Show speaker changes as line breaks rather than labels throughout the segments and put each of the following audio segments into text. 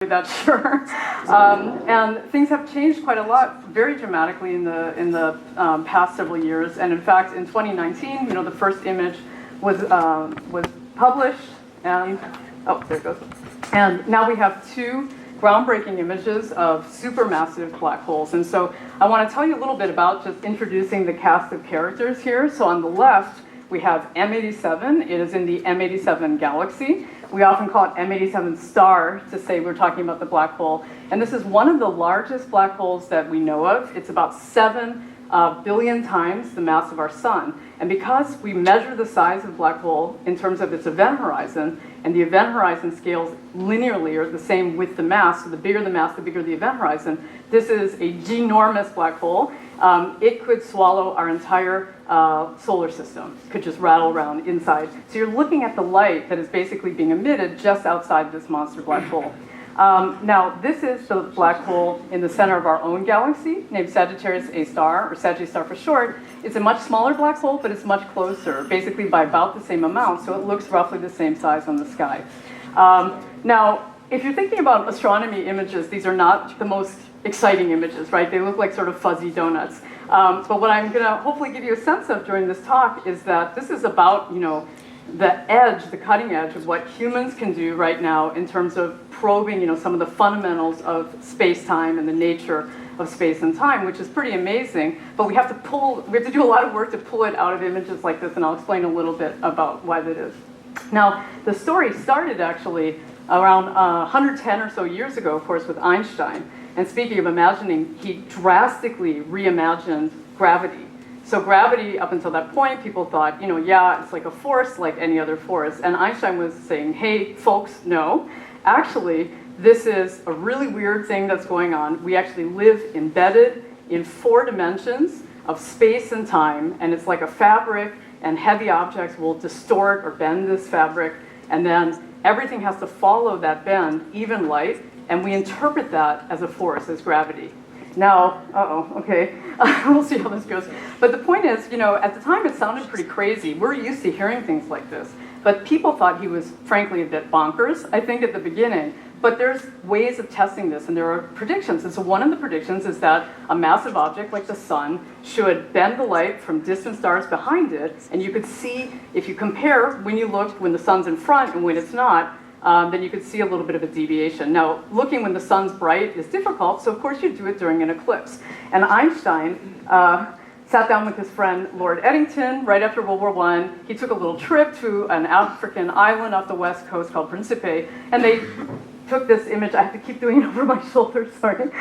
That's sure. And things have changed quite a lot, very dramatically in the past several years. And in fact, in 2019, the first image was published, and oh, there it goes. And now we have two groundbreaking images of supermassive black holes. And so I want to tell you a little bit about just introducing the cast of characters here. So on the left, we have M87. It is in the M87 galaxy. We often call it M87 star to say we're talking about the black hole. And this is one of the largest black holes that we know of. It's about 7 billion times the mass of our sun. And because we measure the size of the black hole in terms of its event horizon, and the event horizon scales linearly or the same with the mass, so the bigger the mass, the bigger the event horizon, this is a ginormous black hole. It could swallow our entire solar system. It could just rattle around inside. So you're looking at the light that is basically being emitted just outside this monster black hole. Now, this is the black hole in the center of our own galaxy, named Sagittarius A star, or Sagittarius star for short. It's a much smaller black hole, but it's much closer, basically by about the same amount, so it looks roughly the same size on the sky. Now, if you're thinking about astronomy images, these are not the most exciting images, right? They look like sort of fuzzy donuts. But what I'm going to hopefully give you a sense of during this talk is that this is about, the edge, the cutting edge of what humans can do right now in terms of probing, some of the fundamentals of space-time and the nature of space and time, which is pretty amazing. But we have to do a lot of work to pull it out of images like this, and I'll explain a little bit about why that is. Now, the story started actually around 110 or so years ago, of course, with Einstein. And speaking of imagining, he drastically reimagined gravity. So gravity, up until that point, people thought, yeah, it's like a force like any other force. And Einstein was saying, hey, folks, no. Actually, this is a really weird thing that's going on. We actually live embedded in 4 dimensions of space and time, and it's like a fabric, and heavy objects will distort or bend this fabric, and then everything has to follow that bend, even light, and we interpret that as a force, as gravity. Now, okay, we'll see how this goes. But the point is, at the time it sounded pretty crazy. We're used to hearing things like this. But people thought he was, frankly, a bit bonkers, I think, at the beginning. But there's ways of testing this, and there are predictions. And so one of the predictions is that a massive object like the sun should bend the light from distant stars behind it, and you could see, if you compare when the sun's in front and when it's not, then you could see a little bit of a deviation. Now, looking when the sun's bright is difficult, so of course you do it during an eclipse. And Einstein sat down with his friend Lord Eddington right after World War I. He took a little trip to an African island off the west coast called Principe, and they took this image. I have to keep doing it over my shoulder, sorry.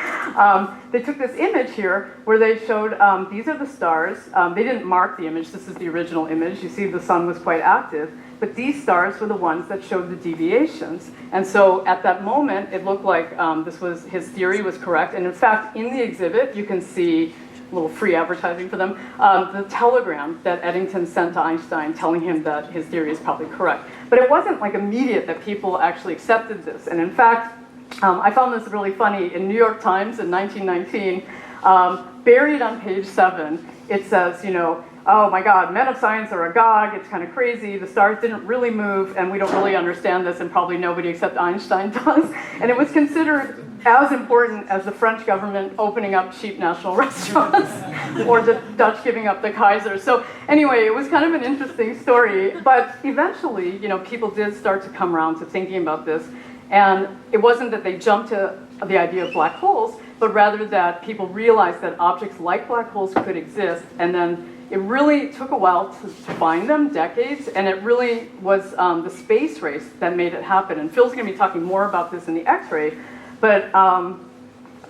They took this image here where they showed, these are the stars. They didn't mark the image. This is the original image. You see the sun was quite active. But these stars were the ones that showed the deviations. And so at that moment, it looked like his theory was correct. And in fact, in the exhibit, you can see a little free advertising for them, the telegram that Eddington sent to Einstein telling him that his theory is probably correct. But it wasn't like immediate that people actually accepted this. And in fact, I found this really funny. In New York Times in 1919, buried on page 7, it says, oh my God, men of science are agog, it's kind of crazy, the stars didn't really move, and we don't really understand this, and probably nobody except Einstein does. And it was considered as important as the French government opening up cheap national restaurants or the Dutch giving up the Kaiser. So anyway, it was kind of an interesting story, but eventually, people did start to come around to thinking about this, and it wasn't that they jumped to the idea of black holes, but rather that people realized that objects like black holes could exist, and then it really took a while to find them, decades, and it really was the space race that made it happen. And Phil's going to be talking more about this in the X-ray, but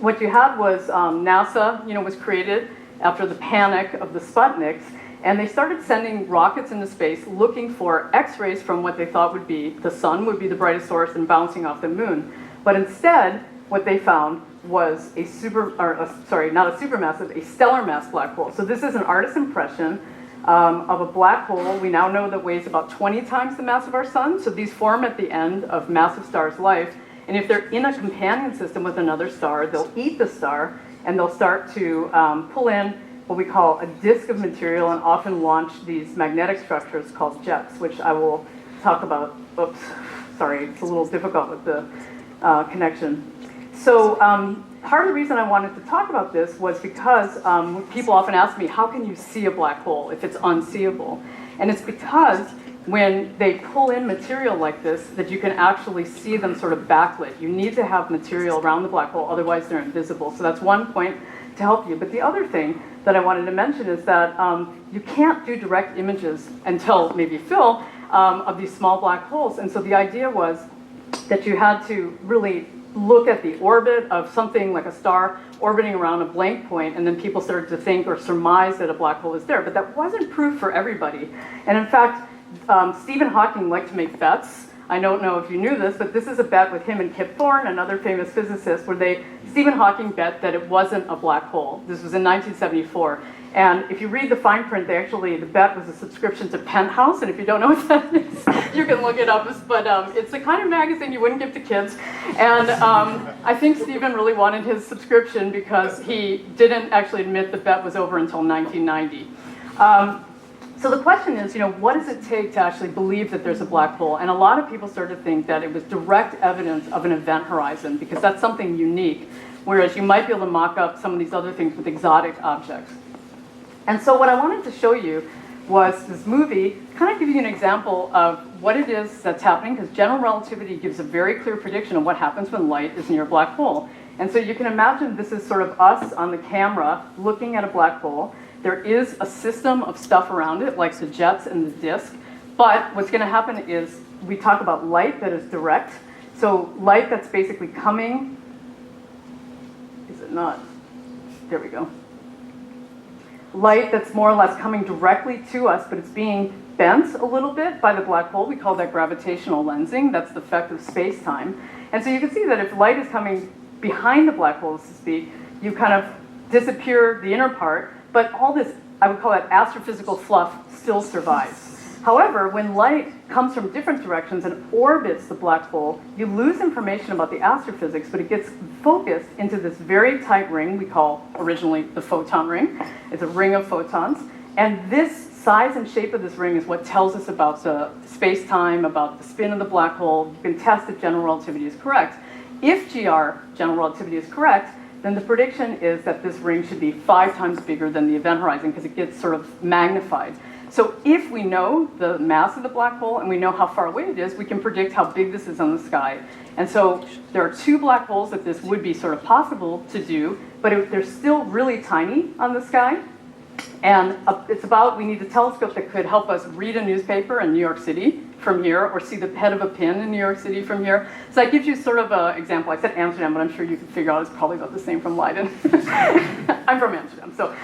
what you had was NASA, was created after the panic of the Sputniks, and they started sending rockets into space looking for X-rays from what they thought would be the sun would be the brightest source and bouncing off the moon. But instead, what they found was not a supermassive, a stellar mass black hole. So this is an artist's impression of a black hole we now know that weighs about 20 times the mass of our sun. So these form at the end of massive stars' life. And if they're in a companion system with another star, they'll eat the star, and they'll start to pull in what we call a disk of material and often launch these magnetic structures called jets, which I will talk about. Oops, sorry, it's a little difficult with the connection. So part of the reason I wanted to talk about this was because people often ask me, how can you see a black hole if it's unseeable? And it's because when they pull in material like this, that you can actually see them sort of backlit. You need to have material around the black hole, otherwise they're invisible. So that's one point to help you. But the other thing that I wanted to mention is that you can't do direct images until maybe Phil of these small black holes. And so the idea was that you had to really look at the orbit of something like a star orbiting around a blank point, and then people started to think or surmise that a black hole is there. But that wasn't proof for everybody. And in fact, Stephen Hawking liked to make bets. I don't know if you knew this, but this is a bet with him and Kip Thorne, another famous physicist, where Stephen Hawking bet that it wasn't a black hole. This was in 1974. And if you read the fine print, the bet was a subscription to Penthouse, and if you don't know what that is, you can look it up. But it's the kind of magazine you wouldn't give to kids. And I think Stephen really wanted his subscription because he didn't actually admit the bet was over until 1990. So the question is, what does it take to actually believe that there's a black hole? And a lot of people started to think that it was direct evidence of an event horizon, because that's something unique, whereas you might be able to mock up some of these other things with exotic objects. And so what I wanted to show you was this movie, kind of give you an example of what it is that's happening, because general relativity gives a very clear prediction of what happens when light is near a black hole. And so you can imagine this is sort of us on the camera looking at a black hole. There is a system of stuff around it, like the jets and the disk. But what's going to happen is we talk about light that is direct. So light that's basically coming, is it not? There we go. Light that's more or less coming directly to us, but it's being bent a little bit by the black hole. We call that gravitational lensing. That's the effect of space-time. And so you can see that if light is coming behind the black hole, so to speak, you kind of disappear the inner part. But all this, I would call it astrophysical fluff, still survives. However, when light comes from different directions and orbits the black hole, you lose information about the astrophysics, but it gets focused into this very tight ring we call originally the photon ring. It's a ring of photons. And this size and shape of this ring is what tells us about the space-time, about the spin of the black hole. You can test if general relativity is correct. If GR, general relativity, is correct, then the prediction is that this ring should be 5 times bigger than the event horizon, because it gets sort of magnified. So if we know the mass of the black hole and we know how far away it is, we can predict how big this is on the sky. And so there are 2 black holes that this would be sort of possible to do, but they're still really tiny on the sky. And we need a telescope that could help us read a newspaper in New York City from here, or see the head of a pin in New York City from here. So that gives you sort of an example. I said Amsterdam, but I'm sure you can figure out it's probably about the same from Leiden. I'm from Amsterdam. So,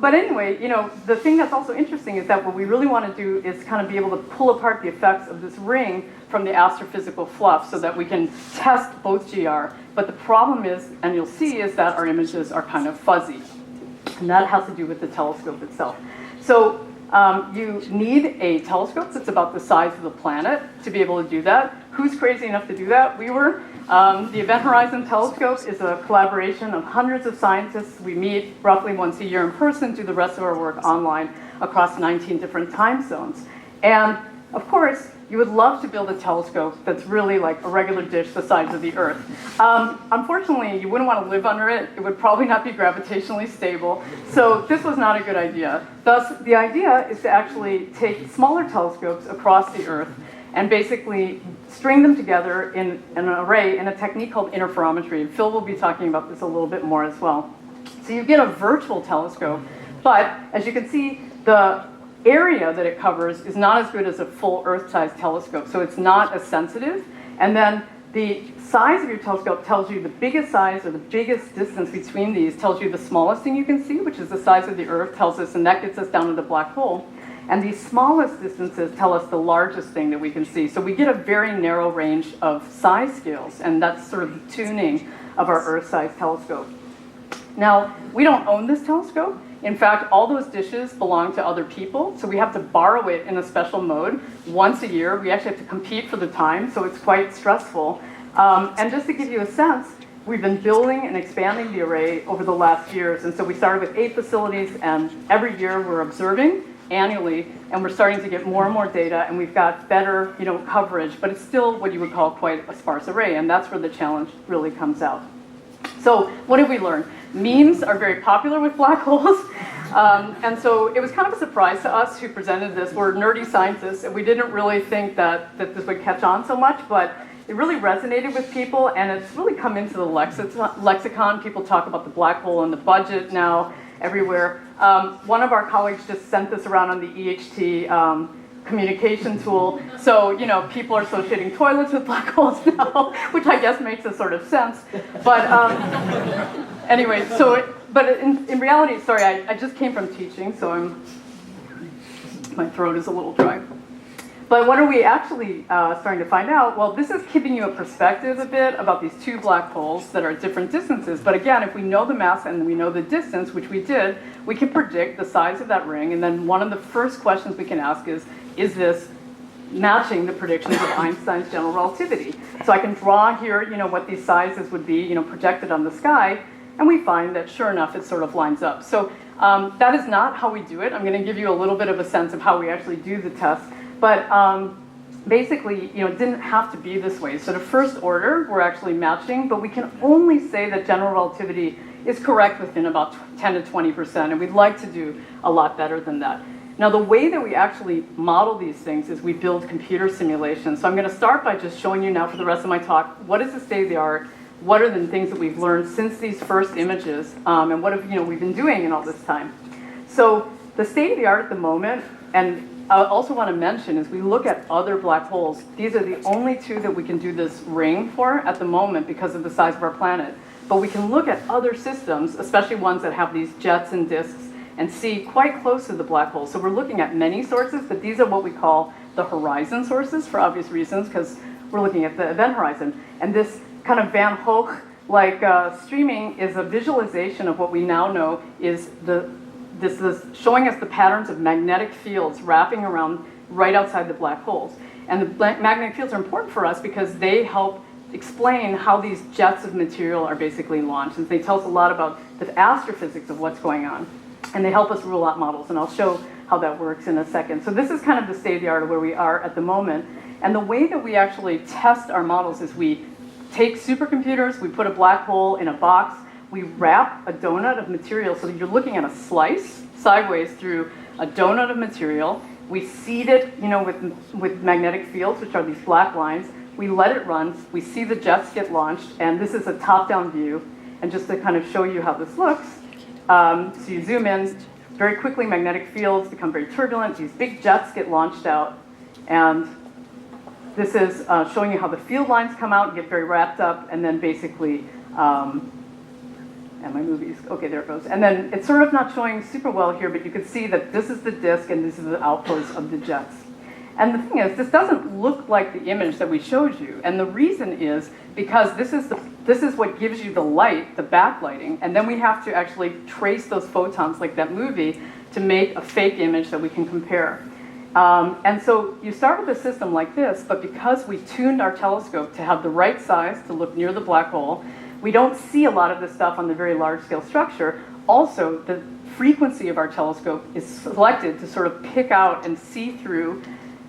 but anyway, the thing that's also interesting is that what we really want to do is kind of be able to pull apart the effects of this ring from the astrophysical fluff so that we can test both GR. But the problem is, and you'll see, is that our images are kind of fuzzy. And that has to do with the telescope itself. So you need a telescope that's about the size of the planet to be able to do that. Who's crazy enough to do that? We were. The Event Horizon Telescope is a collaboration of hundreds of scientists. We meet roughly once a year in person, do the rest of our work online across 19 different time zones. And of course, you would love to build a telescope that's really like a regular dish the size of the Earth. Unfortunately, you wouldn't want to live under it. It would probably not be gravitationally stable. So this was not a good idea. Thus, the idea is to actually take smaller telescopes across the Earth and basically string them together in an array in a technique called interferometry. And Phil will be talking about this a little bit more as well. So you get a virtual telescope, but as you can see, the area that it covers is not as good as a full Earth-sized telescope, so it's not as sensitive. And then the size of your telescope tells you the biggest size or the biggest distance between these tells you the smallest thing you can see, which is the size of the Earth, tells us, and that gets us down to the black hole. And these smallest distances tell us the largest thing that we can see. So we get a very narrow range of size scales, and that's sort of the tuning of our Earth-sized telescope. Now, we don't own this telescope. In fact, all those dishes belong to other people, so we have to borrow it in a special mode once a year. We actually have to compete for the time, so it's quite stressful. And just to give you a sense, we've been building and expanding the array over the last years, and so we started with 8 facilities, and every year we're observing annually, and we're starting to get more and more data, and we've got better, coverage, but it's still what you would call quite a sparse array, and that's where the challenge really comes out. So what did we learn? Memes are very popular with black holes, and so it was kind of a surprise to us who presented this. We're nerdy scientists, and we didn't really think that this would catch on so much, but it really resonated with people, and it's really come into the lexicon. People talk about the black hole and the budget now everywhere. One of our colleagues just sent this around on the EHT communication tool. So, people are associating toilets with black holes now, which I guess makes a sort of sense. But anyway, but in reality, sorry, I just came from teaching, so my throat is a little dry. But what are we actually starting to find out? Well, this is giving you a perspective a bit about these two black holes that are at different distances. But again, if we know the mass and we know the distance, which we did, we can predict the size of that ring. And then one of the first questions we can ask is this matching the predictions of Einstein's general relativity? So I can draw here, what these sizes would be, projected on the sky. And we find that, sure enough, it sort of lines up. So that is not how we do it. I'm going to give you a little bit of a sense of how we actually do the test. But basically, it didn't have to be this way. So the first order, we're actually matching, but we can only say that general relativity is correct within about 10 to 20%, and we'd like to do a lot better than that. Now, the way that we actually model these things is we build computer simulations. So I'm going to start by just showing you now for the rest of my talk, what is the state of the art? What are the things that we've learned since these first images? And what have we've been doing in all this time? So the state of the art at the moment, and I also want to mention, is we look at other black holes. These are the only two that we can do this ring for at the moment because of the size of our planet. But we can look at other systems, especially ones that have these jets and disks, and see quite close to the black hole. So we're looking at many sources, but these are what we call the horizon sources for obvious reasons, because we're looking at the event horizon. And this kind of Van Hoek-like streaming is a visualization of what we now know is this is showing us the patterns of magnetic fields wrapping around right outside the black holes. And the magnetic fields are important for us because they help explain how these jets of material are basically launched. And they tell us a lot about the astrophysics of what's going on. And they help us rule out models. And I'll show how that works in a second. So this is kind of the state of the art of where we are at the moment. And the way that we actually test our models is we take supercomputers, we put a black hole in a box, we wrap a donut of material so that you're looking at a slice sideways through a donut of material. We seed it, with magnetic fields, which are these black lines. We let it run. We see the jets get launched, and this is a top-down view. And just to kind of show you how this looks, so you zoom in. Very quickly, magnetic fields become very turbulent. These big jets get launched out, and this is showing you how the field lines come out and get very wrapped up, and then basically. And my movies, okay, there it goes. And then it's sort of not showing super well here, but you can see that this is the disk and this is the outputs of the jets. And the thing is, this doesn't look like the image that we showed you. And the reason is because this is what gives you the light, the backlighting, and then we have to actually trace those photons like that movie to make a fake image that we can compare. And so you start with a system like this, but because we tuned our telescope to have the right size to look near the black hole, we don't see a lot of this stuff on the very large-scale structure. Also, the frequency of our telescope is selected to sort of pick out and see through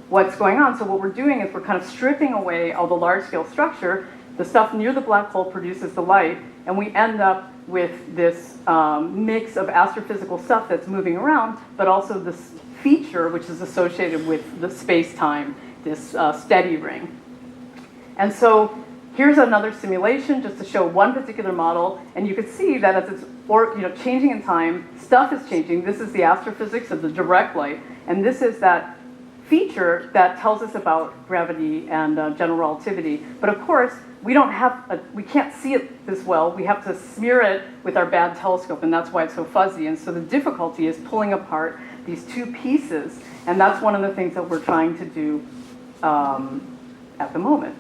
what's going on. So what we're doing is we're kind of stripping away all the large-scale structure. The stuff near the black hole produces the light, and we end up with this mix of astrophysical stuff that's moving around, but also this feature which is associated with the space-time, this steady ring. And so here's another simulation just to show one particular model, and you can see that as it's changing in time, stuff is changing. This is the astrophysics of the direct light, and this is that feature that tells us about gravity and general relativity. But of course, we can't see it this well. We have to smear it with our bad telescope, and that's why it's so fuzzy. And so the difficulty is pulling apart these two pieces, and that's one of the things that we're trying to do at the moment.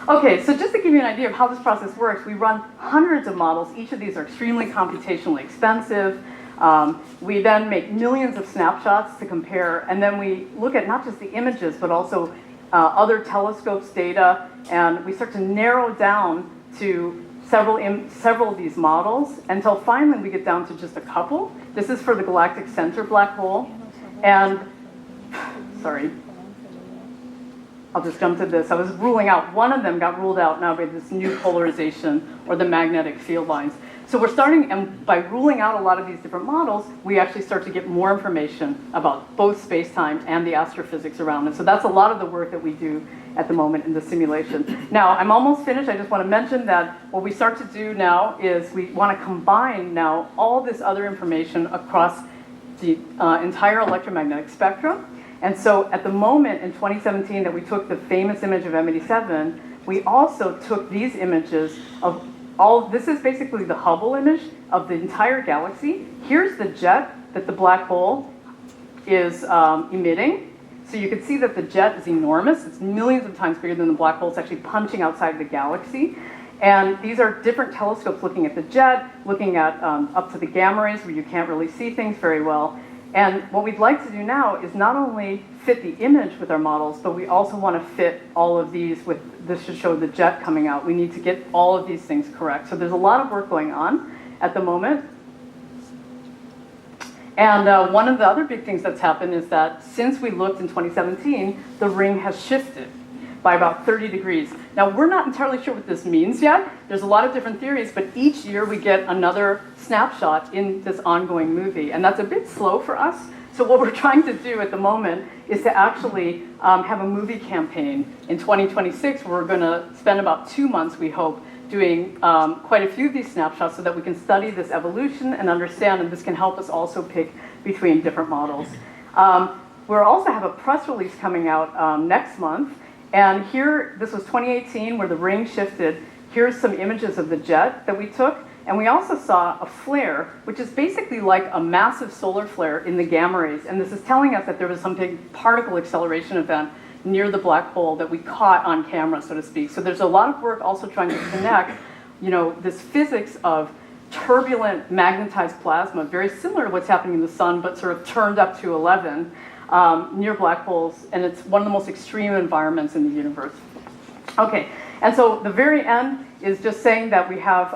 Okay, so just to give you an idea of how this process works, we run hundreds of models. Each of these are extremely computationally expensive. We then make millions of snapshots to compare, and then we look at not just the images, but also other telescopes' data, and we start to narrow down to several of these models until finally we get down to just a couple. This is for the galactic center black hole. And, sorry, I'll just jump to this. I was ruling out, one of them got ruled out now by this new polarization or the magnetic field lines. So we're starting, and by ruling out a lot of these different models, we actually start to get more information about both space-time and the astrophysics around it. So that's a lot of the work that we do at the moment in the simulation. Now, I'm almost finished. I just want to mention that what we start to do now is we want to combine now all this other information across the entire electromagnetic spectrum. And so at the moment in 2017 that we took the famous image of M87, we also took these images of this is basically the Hubble image of the entire galaxy. Here's the jet that the black hole is emitting. So you can see that the jet is enormous. It's millions of times bigger than the black hole. It's actually punching outside the galaxy. And these are different telescopes looking at the jet, looking at up to the gamma rays where you can't really see things very well. And what we'd like to do now is not only fit the image with our models, but we also want to fit all of these with, this should show the jet coming out. We need to get all of these things correct. So there's a lot of work going on at the moment. And one of the other big things that's happened is that since we looked in 2017, the ring has shifted by about 30 degrees. Now, we're not entirely sure what this means yet. There's a lot of different theories, but each year we get another snapshot in this ongoing movie, and that's a bit slow for us. So what we're trying to do at the moment is to actually have a movie campaign in 2026. We're going to spend about 2 months, we hope, doing quite a few of these snapshots so that we can study this evolution and understand, and this can help us also pick between different models. We'll also have a press release coming out next month. And here, this was 2018 where the ring shifted. Here's some images of the jet that we took. And we also saw a flare, which is basically like a massive solar flare in the gamma rays. And this is telling us that there was some big particle acceleration event near the black hole that we caught on camera, so to speak. So there's a lot of work also trying to connect, this physics of turbulent magnetized plasma, very similar to what's happening in the sun, but sort of turned up to 11. Near black holes, and it's one of the most extreme environments in the universe. Okay, and so the very end is just saying that we have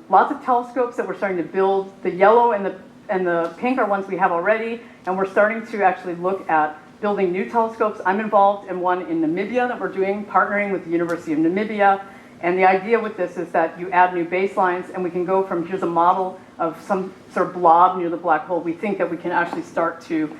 lots of telescopes that we're starting to build. The yellow and the pink are ones we have already, and we're starting to actually look at building new telescopes. I'm involved in one in Namibia that we're doing, partnering with the University of Namibia. And the idea with this is that you add new baselines, and we can go from here's a model of some sort of blob near the black hole. We think that we can actually start to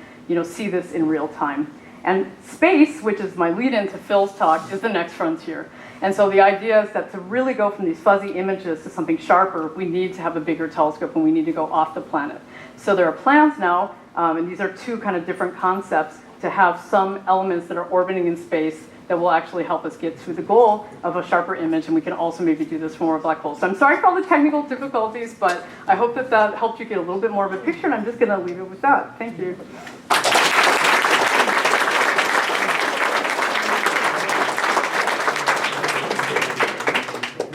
see this in real time. And space, which is my lead-in to Phil's talk, is the next frontier. And so the idea is that to really go from these fuzzy images to something sharper, we need to have a bigger telescope, and we need to go off the planet. So there are plans now, and these are two kind of different concepts, to have some elements that are orbiting in space that will actually help us get to the goal of a sharper image, and we can also maybe do this for more black holes. So I'm sorry for all the technical difficulties, but I hope that that helped you get a little bit more of a picture, and I'm just going to leave it with that. Thank you.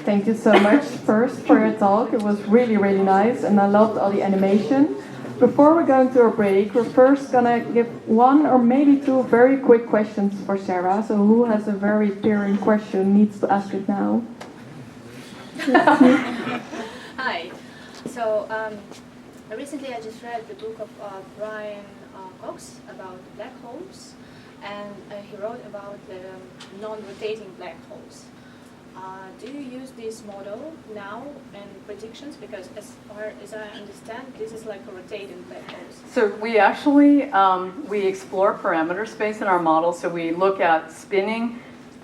Thank you so much first for your talk. It was really, really nice, and I loved all the animation. Before we're going to our break, we're first gonna give one or maybe two very quick questions for Sarah. So who has a very peering question needs to ask it now.
Hi. So recently I just read the book of Brian Cox about black holes, and he wrote about the non-rotating black holes. Do you use this model now in predictions? Because as far as I understand, this is like a rotating black hole.
So we actually, we explore parameter space in our model. So we look at spinning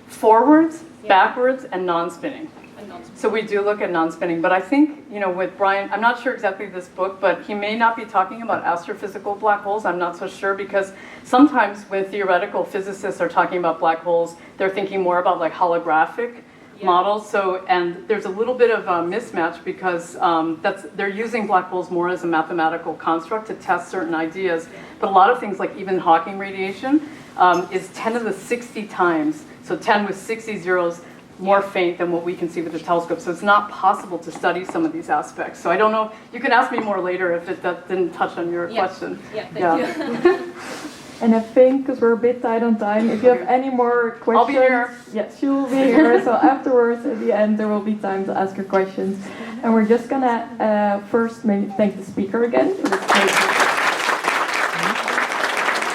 forwards, backwards, and non-spinning. So we do look at non-spinning. But I think, with Brian, I'm not sure exactly this book, but he may not be talking about astrophysical black holes. I'm not so sure, because sometimes when theoretical physicists are talking about black holes, they're thinking more about like holographic models. So, and there's a little bit of a mismatch, because they're using black holes more as a mathematical construct to test certain ideas. But a lot of things, like even Hawking radiation, is 10 to the 60 times, so 10 with 60 zeros, more faint than what we can see with the telescope. So it's not possible to study some of these aspects. So I don't know, you can ask me more later if that didn't touch on your question.
Yeah, thank you.
And I think, because we're a bit tight on time, if you have any more questions...
I'll be here.
Yes, she will be here. So afterwards, at the end, there will be time to ask your questions. And we're just gonna first maybe thank the speaker again for this great